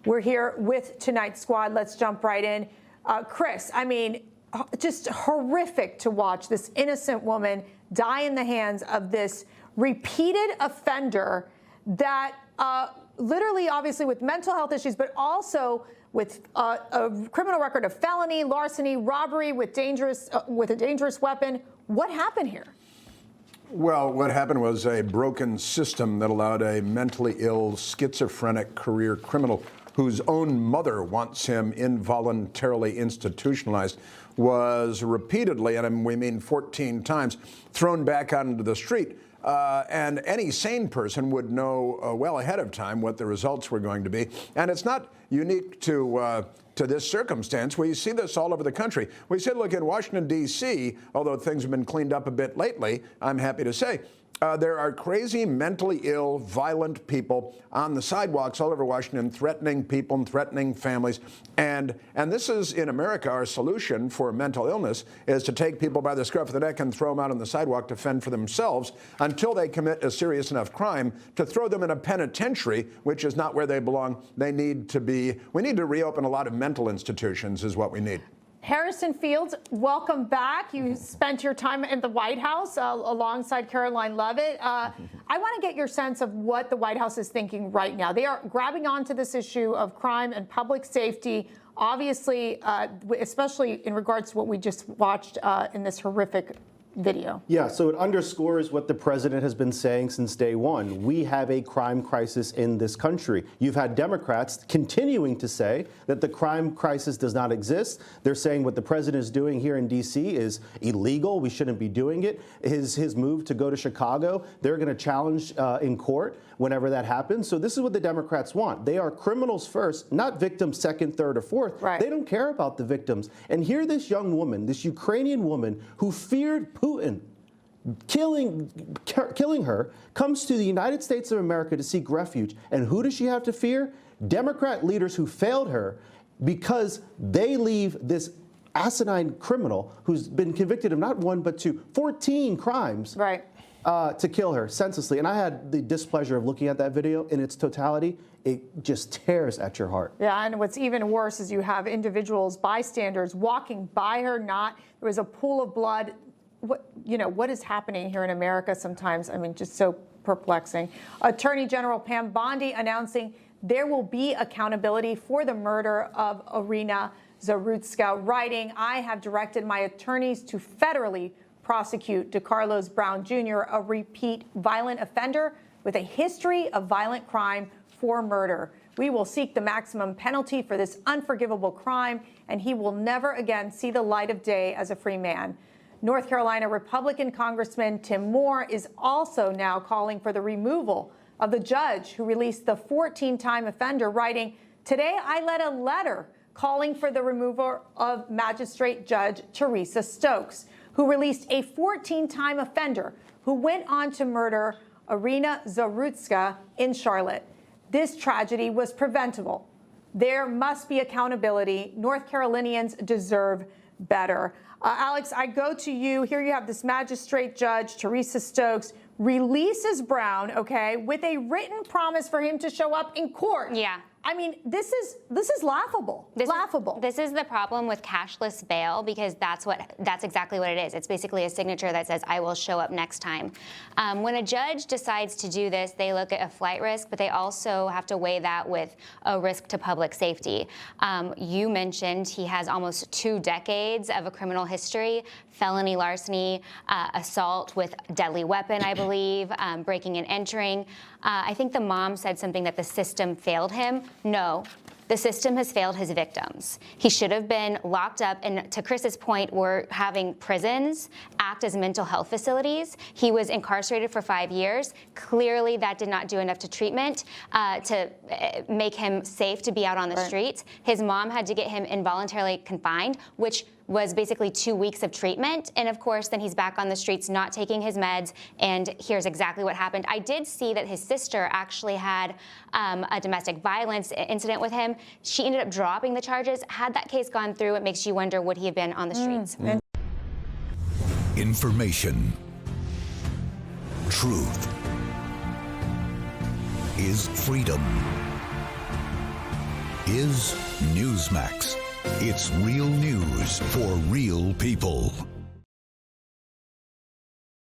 We're here with tonight's squad. Let's jump right in. Chris, I mean, just horrific to watch this innocent woman die in the hands of this repeated offender that literally, obviously, with mental health issues, but also with a criminal record of felony, larceny, robbery with a dangerous weapon. What happened here? Well, what happened was a broken system that allowed a mentally ill, schizophrenic career criminal whose own mother wants him involuntarily institutionalized, was repeatedly, and we mean 14 times, thrown back out into the street. And any sane person would know well ahead of time what the results were going to be. And it's not unique to this circumstance. We see this all over the country. We see, look, in Washington, D.C., although things have been cleaned up a bit lately, I'm happy to say, there are crazy, mentally ill, violent people on the sidewalks all over Washington, threatening people and threatening families. And this is, in America, our solution for mental illness is to take people by the scruff of the neck and throw them out on the sidewalk to fend for themselves until they commit a serious enough crime to throw them in a penitentiary, which is not where they belong. We need to reopen a lot of mental institutions is what we need. Harrison Fields, welcome back. You spent your time in the White House alongside Caroline Leavitt. I want to get your sense of what the White House is thinking right now. They are grabbing onto this issue of crime and public safety, obviously, especially in regards to what we just watched in this horrific video. Yeah, so it underscores what the president has been saying since day one. We have a crime crisis in this country. You've had Democrats continuing to say that the crime crisis does not exist. They're saying what the president is doing here in D.C. is illegal. We shouldn't be doing it. His move to go to Chicago, they're going to challenge in court whenever that happens. So this is what the Democrats want. They are criminals first, not victims second, third, or fourth. Right. They don't care about the victims. And here this young woman, this Ukrainian woman who feared Putin killing her, comes to the United States of America to seek refuge. And who does she have to fear? Democrat leaders who failed her because they leave this asinine criminal who's been convicted of not one but 14 crimes. Right. To kill her senselessly. And I had the displeasure of looking at that video in its totality. It just tears at your heart. Yeah, and what's even worse is you have individuals, bystanders, walking by her, there was a pool of blood. What is happening here in America sometimes? I mean, just so perplexing. Attorney General Pam Bondi announcing there will be accountability for the murder of Irina Zarutska, writing, "I have directed my attorneys to federally prosecute DeCarlos Brown Jr., a repeat violent offender with a history of violent crime, for murder. We will seek the maximum penalty for this unforgivable crime, and he will never again see the light of day as a free man." North Carolina Republican Congressman Tim Moore is also now calling for the removal of the judge who released the 14-time offender, writing, "Today I led a letter calling for the removal of Magistrate Judge Teresa Stokes, who released a 14-time offender who went on to murder Irina Zarutska in Charlotte. This tragedy was preventable. There must be accountability. North Carolinians deserve better." Alex, I go to you. Here you have this magistrate judge, Teresa Stokes, releases Brown, okay, with a written promise for him to show up in court. Yeah. I mean, this is laughable. Laughable. This is the problem with cashless bail, because that's exactly what it is. It's basically a signature that says, "I will show up next time." When a judge decides to do this, they look at a flight risk, but they also have to weigh that with a risk to public safety. You mentioned he has almost 2 decades of a criminal history, felony larceny, assault with deadly weapon, I believe, breaking and entering. I think the mom said something that the system failed him. No, the system has failed his victims. He should have been locked up. And to Chris's point, we're having prisons act as mental health facilities. He was incarcerated for 5 years. Clearly, that did not do enough to make him safe to be out on the streets. His mom had to get him involuntarily confined, which was basically 2 weeks of treatment. And of course, then he's back on the streets not taking his meds. And here's exactly what happened. I did see that his sister actually had a domestic violence incident with him. She ended up dropping the charges. Had that case gone through, it makes you wonder, would he have been on the streets? Information. Truth is freedom. is Newsmax. It's real news for real people.